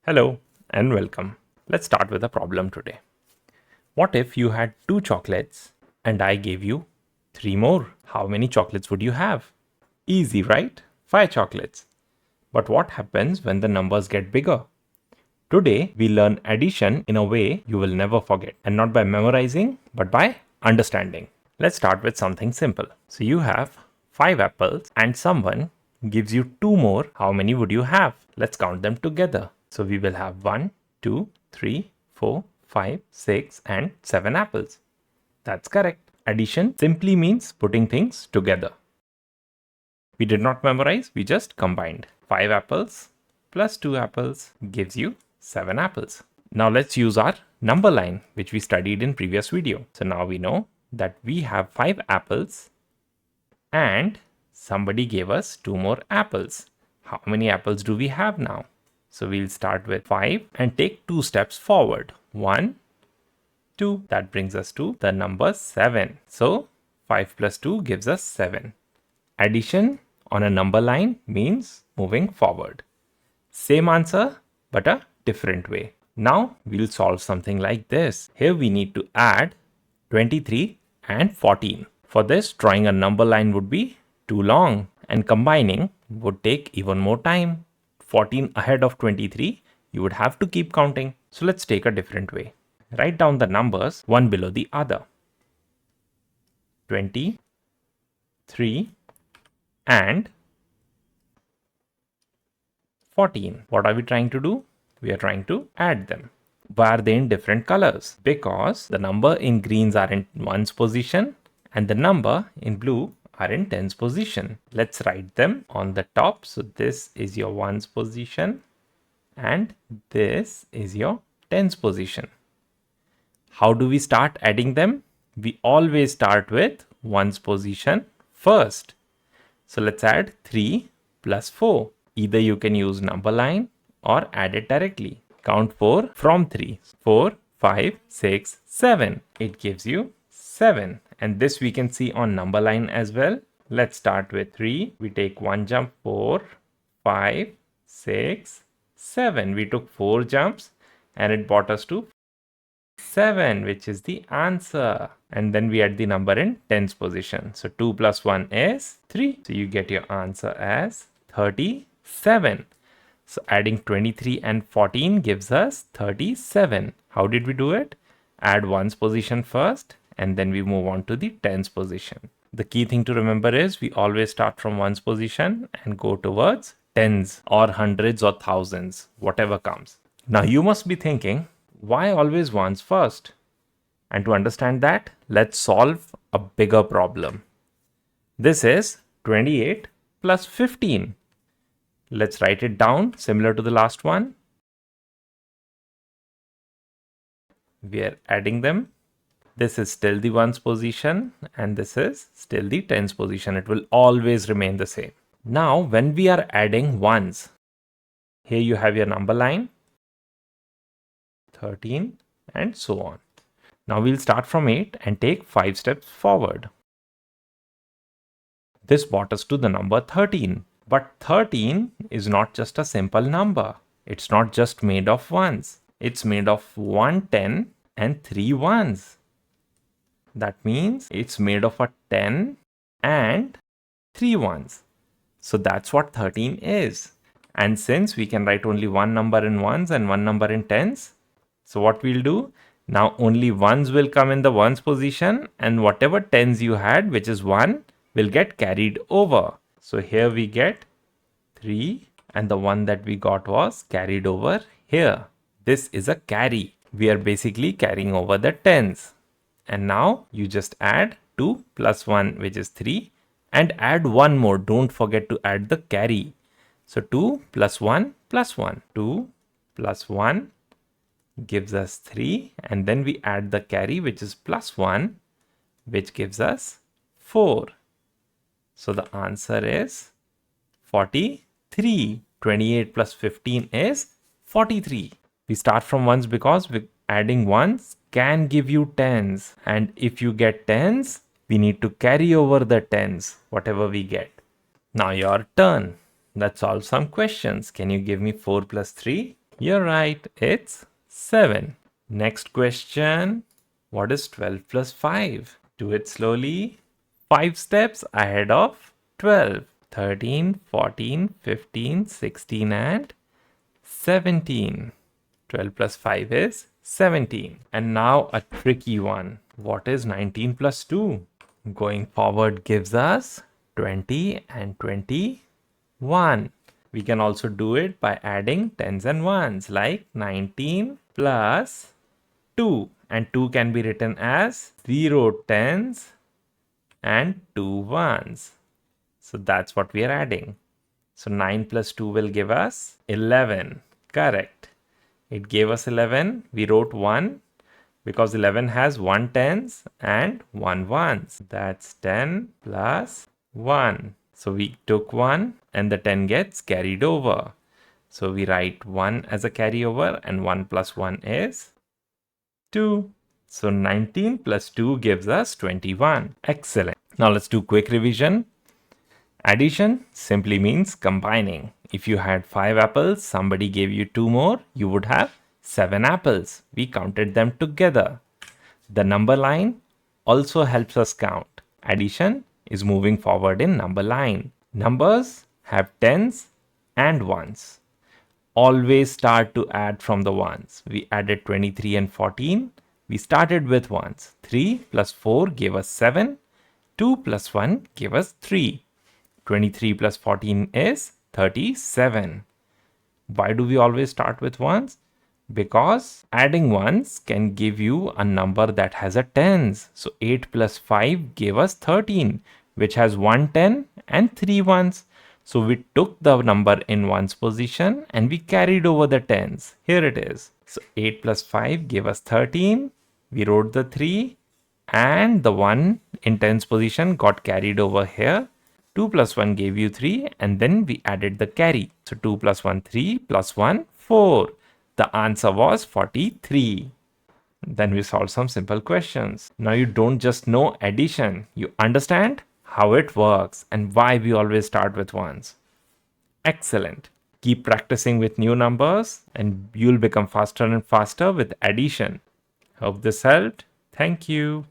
Hello and welcome. Let's start with a problem today. What if you had 2 chocolates and I gave you 3 more? How many chocolates would you have? Easy, right? 5 chocolates. But what happens when the numbers get bigger? Today, we learn addition in a way you will never forget, and not by memorizing, but by understanding. Let's start with something simple. So you have 5 apples and someone gives you 2 more. How many would you have? Let's count them together. So we will have 1, 2, 3, 4, 5, 6, and 7 apples. That's correct. Addition simply means putting things together. We did not memorize, we just combined. 5 apples plus 2 apples gives you 7 apples. Now let's use our number line, which we studied in previous video. So now we know that we have 5 apples and somebody gave us 2 more apples. How many apples do we have now? So we'll start with 5 and take 2 steps forward. 1, 2. That brings us to the number 7. So 5 plus 2 gives us 7. Addition on a number line means moving forward. Same answer, but a different way. Now we'll solve something like this. Here we need to add 23 and 14. For this, drawing a number line would be too long and combining would take even more time. 14 ahead of 23, you would have to keep counting. So let's take a different way. Write down the numbers one below the other. 23 and 14. What are we trying to do? We are trying to add them. Why are they in different colors? Because the number in greens are in ones position and the number in blue are in tens position. Let's write them on the top. So this is your ones position and this is your tens position. How do we start adding them? We always start with ones position first. So let's add 3 plus 4. Either you can use number line or add it directly. Count 4 from 3. 4, 5, 6, 7. It gives you 7. And this we can see on number line as well. Let's start with 3. We take one jump, 4, 5, 6, 7. We took 4 jumps and it brought us to 7, which is the answer. And then we add the number in tens position. So 2 plus 1 is 3. So you get your answer as 37. So adding 23 and 14 gives us 37. How did we do it? Add ones position first and then we move on to the tens position. The key thing to remember is we always start from ones position and go towards tens or hundreds or thousands, whatever comes. Now you must be thinking, why always ones first? And to understand that, let's solve a bigger problem. This is 28 plus 15. Let's write it down similar to the last one. We are adding them. This is still the ones position and this is still the tens position. It will always remain the same. Now when we are adding ones, here you have your number line, 13 and so on. Now we'll start from 8 and take 5 steps forward. This brought us to the number 13. But 13 is not just a simple number. It's not just made of ones. It's made of 1 10 and 3 ones. That means it's made of a 10 and 3 ones. So that's what 13 is. And since we can write only one number in ones and one number in tens, so what we'll do, now only ones will come in the ones position and whatever tens you had, which is 1, will get carried over. So here we get 3 and the one that we got was carried over here. This is a carry. We are basically carrying over the tens. And now you just add 2 plus 1, which is 3, and add one more. Don't forget to add the carry. So 2 plus 1 plus 1. 2 plus 1 gives us 3 and then we add the carry, which is plus 1, which gives us 4. So the answer is 43. 28 plus 15 is 43. We start from ones because adding ones can give you tens. And if you get tens, we need to carry over the tens, whatever we get. Now your turn. Let's solve some questions. Can you give me 4 plus 3? You're right, it's 7. Next question. What is 12 plus 5? Do it slowly. 5 steps ahead of 12. 13, 14, 15, 16 and 17. 12 plus 5 is 17. And now a tricky one. What is 19 plus 2? Going forward gives us 20 and 21. We can also do it by adding tens and ones, like 19 plus 2. And 2 can be written as 0 tens and 2 ones. So that's what we are adding. So 9 plus 2 will give us 11. Correct. It gave us 11. We wrote 1 because 11 has 1 tens and 1 ones. That's 10 plus 1. So we took 1 and the 10 gets carried over. So we write 1 as a carryover and 1 plus 1 is 2. So 19 plus 2 gives us 21. Excellent. Now let's do quick revision. Addition simply means combining. If you had 5 apples, somebody gave you 2 more, you would have 7 apples. We counted them together. The number line also helps us count. Addition is moving forward in number line. Numbers have tens and ones. Always start to add from the ones. We added 23 and 14. We started with ones. 3 plus 4 gave us 7. 2 plus 1 gave us 3. 23 plus 14 is 37. Why do we always start with ones? Because adding ones can give you a number that has a tens. So 8 plus 5 gave us 13, which has 1 10 and 3 ones. So we took the number in ones position and we carried over the tens. Here it is. So 8 plus 5 gave us 13. We wrote the 3 and the 1 in tens position got carried over here. 2 plus 1 gave you 3 and then we added the carry. So 2 plus 1, 3 plus 1, 4. The answer was 43. Then we solved some simple questions. Now you don't just know addition, you understand how it works and why we always start with ones. Excellent. Keep practicing with new numbers and you'll become faster and faster with addition. Hope this helped. Thank you.